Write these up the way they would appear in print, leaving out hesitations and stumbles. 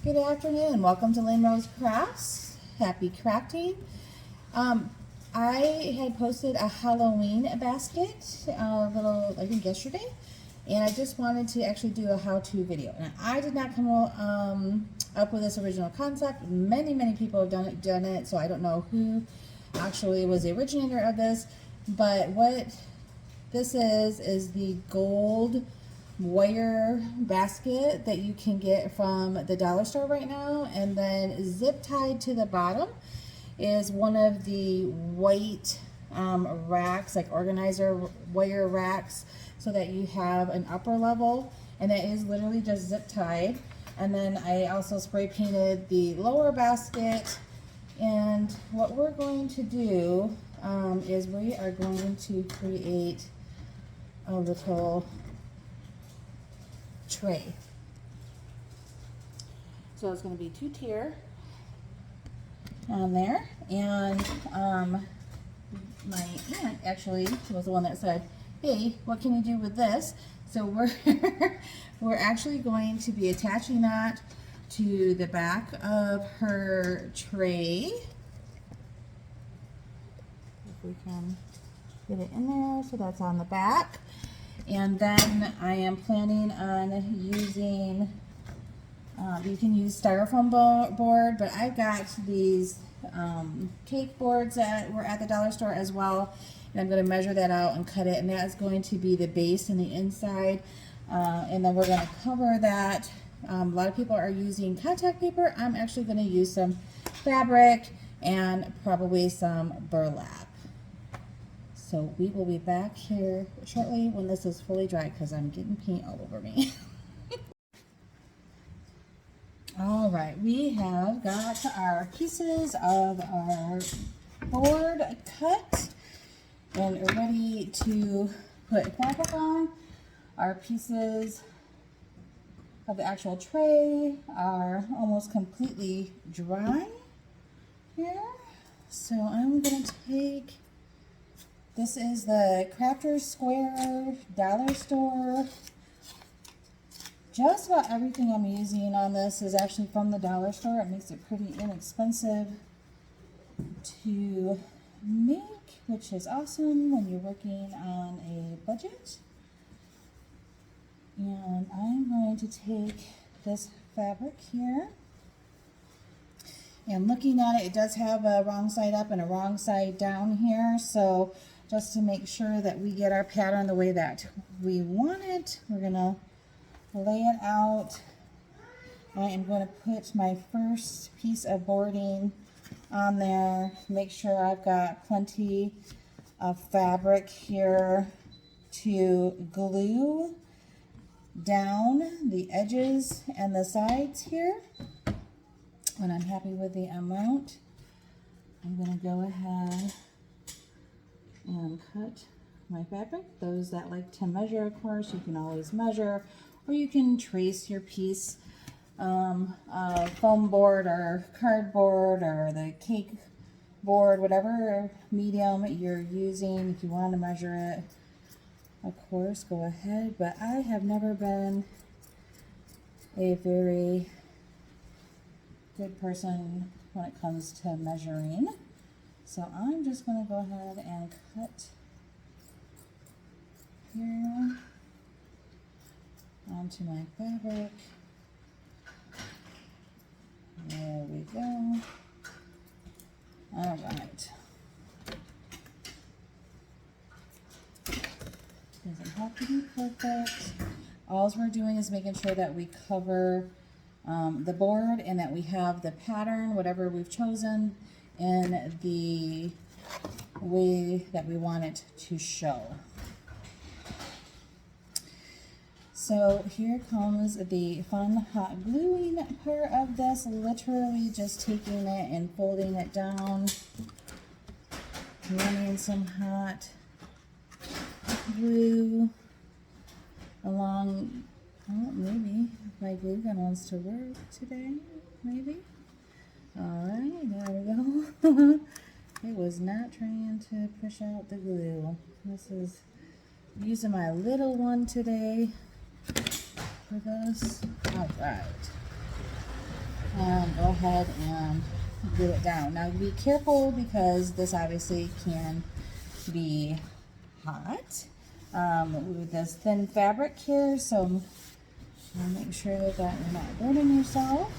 Good afternoon and welcome to Lynn Rose Crafts. Happy crafting. I had posted a Halloween basket I think yesterday, and I just wanted to actually do a how-to video. Now, I did not come up with this original concept. Many people have done it, so I don't know who actually was the originator of this, but what this is the gold wire basket that you can get from the dollar store right now, and then zip tied to the bottom is one of the white racks, like organizer wire racks, so that you have an upper level, and that is literally just zip tied. And then I also spray painted the lower basket, and what we're going to do is we are going to create a little tray. So it's going to be 2-tier on there, and my aunt actually was the one that said, hey, what can you do with this? So we're actually going to be attaching that to the back of her tray. If we can get it in there, so that's on the back. And then I am planning on using, you can use styrofoam board, but I've got these cake boards that were at the dollar store as well. And I'm going to measure that out and cut it, and that's going to be the base and the inside. And then we're going to cover that. A lot of people are using contact paper. I'm actually going to use some fabric and probably some burlap. So we will be back here shortly when this is fully dry, because I'm getting paint all over me. All right, we have got our pieces of our board cut and ready to put fabric on. Our pieces of the actual tray are almost completely dry here. So I'm going to take, this is the Crafter's Square dollar store. Just about everything I'm using on this is actually from the dollar store. It makes it pretty inexpensive to make, which is awesome when you're working on a budget. And I'm going to take this fabric here. And looking at it, it does have a wrong side up and a wrong side down here. So just to make sure that we get our pattern the way that we want it, we're going to lay it out. I am going to put my first piece of boarding on there. Make sure I've got plenty of fabric here to glue down the edges and the sides here. When I'm happy with the amount, I'm going to go ahead and cut my fabric. Those that like to measure, of course, you can always measure, or you can trace your piece of foam board or cardboard or the cake board, whatever medium you're using. If you want to measure it, of course, go ahead. But I have never been a very good person when it comes to measuring. So I'm just going to go ahead and cut here onto my fabric. There we go. All right. Doesn't have to be perfect. All we're doing is making sure that we cover the board and that we have the pattern, whatever we've chosen, in the way that we want it to show. So here comes the fun hot gluing part of this, literally just taking it and folding it down, running some hot glue along. Oh, maybe my glue gun wants to work today, maybe. All right, there we go. It was not trying to push out the glue. This is using my little one today for this. All right. go ahead and glue it down. Now be careful because this obviously can be hot with this thin fabric here, so make sure that you're not burning yourself.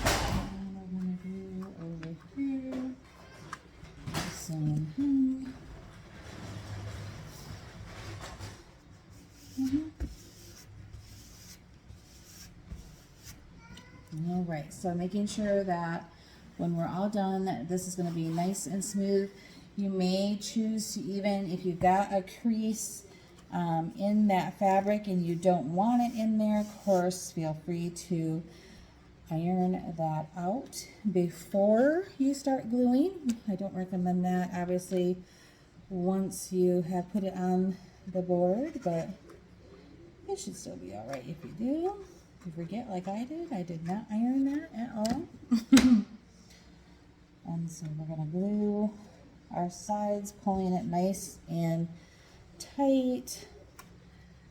And we're going to do over here the same thing. All right, so making sure that when we're all done, that this is going to be nice and smooth. You may choose to, even if you've got a crease in that fabric and you don't want it in there, of course, feel free to iron that out before you start gluing. I don't recommend that, obviously, once you have put it on the board, but it should still be all right if you do. If you forget like I did not iron that at all. And so we're going to glue our sides, pulling it nice and tight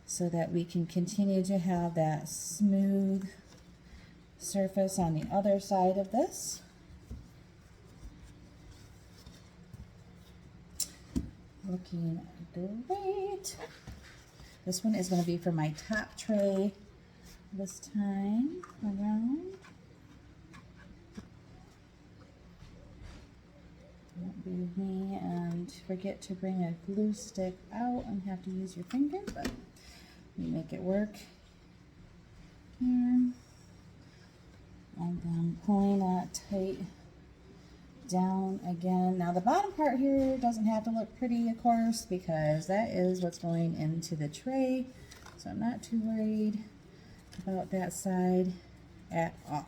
so that we can continue to have that smooth surface on the other side of this. Looking great. This one is going to be for my top tray this time around. Don't be with me and forget to bring a glue stick out and have to use your finger, but you make it work here. And then pulling that tight down again. Now the bottom part here doesn't have to look pretty, of course, because that is what's going into the tray. So I'm not too worried about that side at all.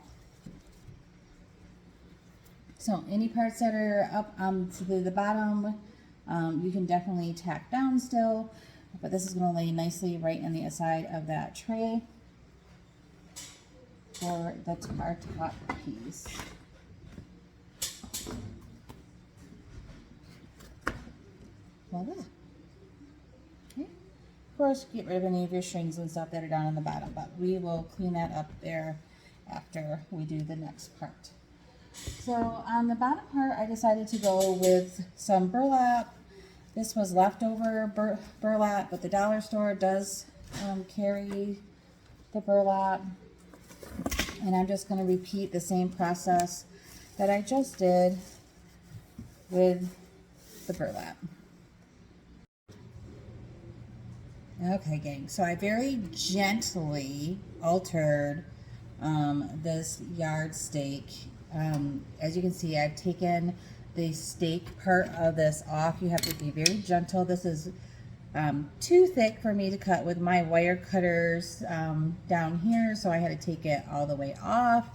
So any parts that are up to the bottom, you can definitely tack down still, but this is going to lay nicely right on the side of that tray for our top piece. Voila. Okay. Of course, get rid of any of your strings and stuff that are down on the bottom, but we will clean that up there after we do the next part. So on the bottom part, I decided to go with some burlap. This was leftover burlap, but the dollar store does carry the burlap. And I'm just going to repeat the same process that I just did with the burlap. Okay, gang, so I very gently altered this yardstake. As you can see, I've taken the stake part of this off. You have to be very gentle. This is too thick for me to cut with my wire cutters down here, so I had to take it all the way off.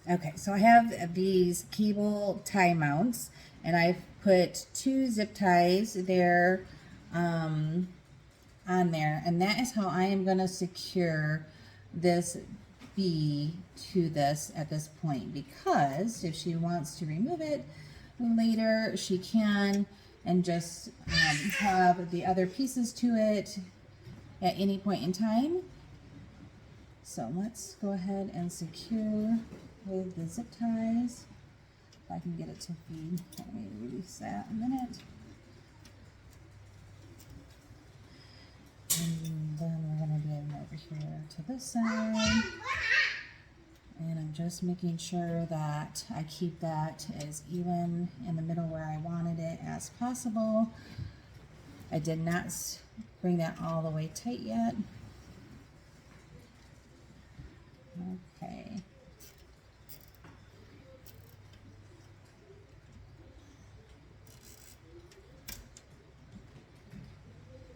Okay, so I have these cable tie mounts, and I've put 2 zip ties there on there, and that is how I am going to secure this bee to this at this point, because if she wants to remove it later, she can, and just have the other pieces to it at any point in time. So let's go ahead and secure with the zip ties. If I can get it to feed. Let me release that a minute. And then we're going to do it over here to this side. And I'm just making sure that I keep that as even in the middle where I wanted it as possible. I did not bring that all the way tight yet. Okay.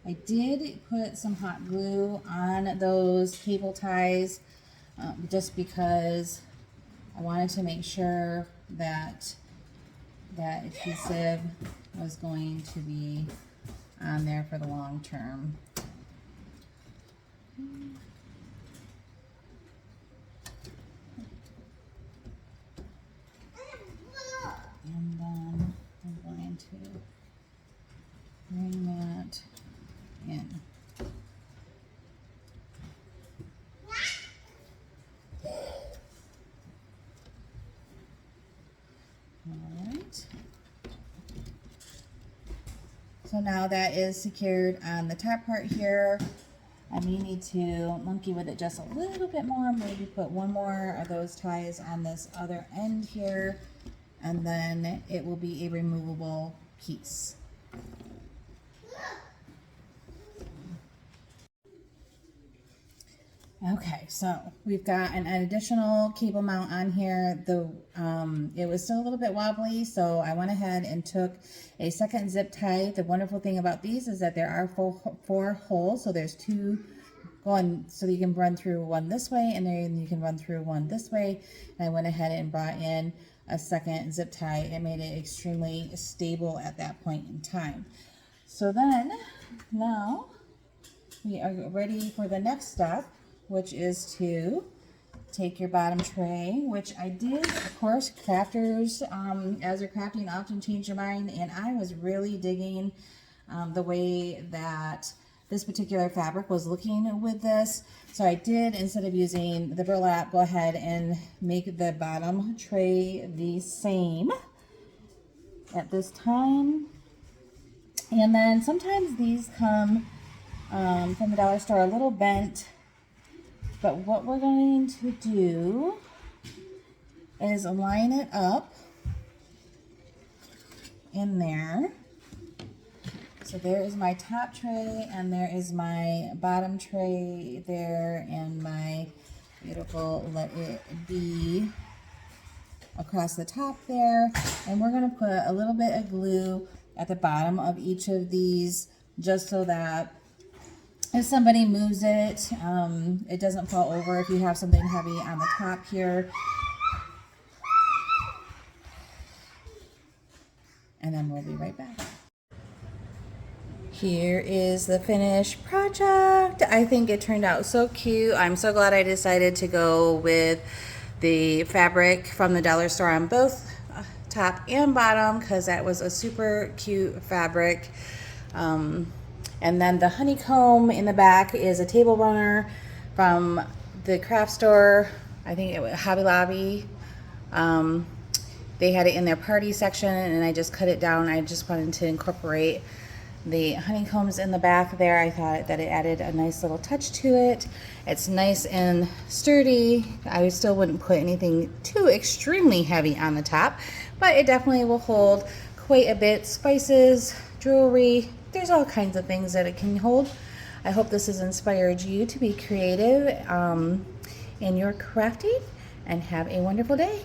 I did put some hot glue on those cable ties just because I wanted to make sure that that adhesive was going to be on there for the long term. And then I'm going to bring that in. So now that is secured on the top part here. I may need to monkey with it just a little bit more, maybe put one more of those ties on this other end here, and then it will be a removable piece. Okay, so we've got an additional cable mount on here. It was still a little bit wobbly, so I went ahead and took a second zip tie. The wonderful thing about these is that there are four holes, so there's two going, so you can run through one this way, and then you can run through one this way. And I went ahead and brought in a second zip tie. It made it extremely stable at that point in time. So then, now we are ready for the next step, which is to take your bottom tray, which I did, of course. Crafters, as you're crafting, often change your mind, and I was really digging the way that this particular fabric was looking with this. So I did, instead of using the burlap, go ahead and make the bottom tray the same at this time. And then sometimes these come from the dollar store a little bent. But what we're going to do is line it up in there. So there is my top tray, and there is my bottom tray there, and my beautiful Let It Be across the top there. And we're going to put a little bit of glue at the bottom of each of these, just so that if somebody moves it, it doesn't fall over if you have something heavy on the top here. And then we'll be right back. Here is the finished project. I think it turned out so cute. I'm so glad I decided to go with the fabric from the dollar store on both top and bottom, because that was a super cute fabric. And then the honeycomb in the back is a table runner from the craft store. I think it was Hobby Lobby. They had it in their party section, and I just cut it down. I just wanted to incorporate the honeycombs in the back there. I thought that it added a nice little touch to it. It's nice and sturdy. I still wouldn't put anything too extremely heavy on the top, but it definitely will hold quite a bit. Spices, jewelry, there's all kinds of things that it can hold. I hope this has inspired you to be creative in your crafting, and have a wonderful day.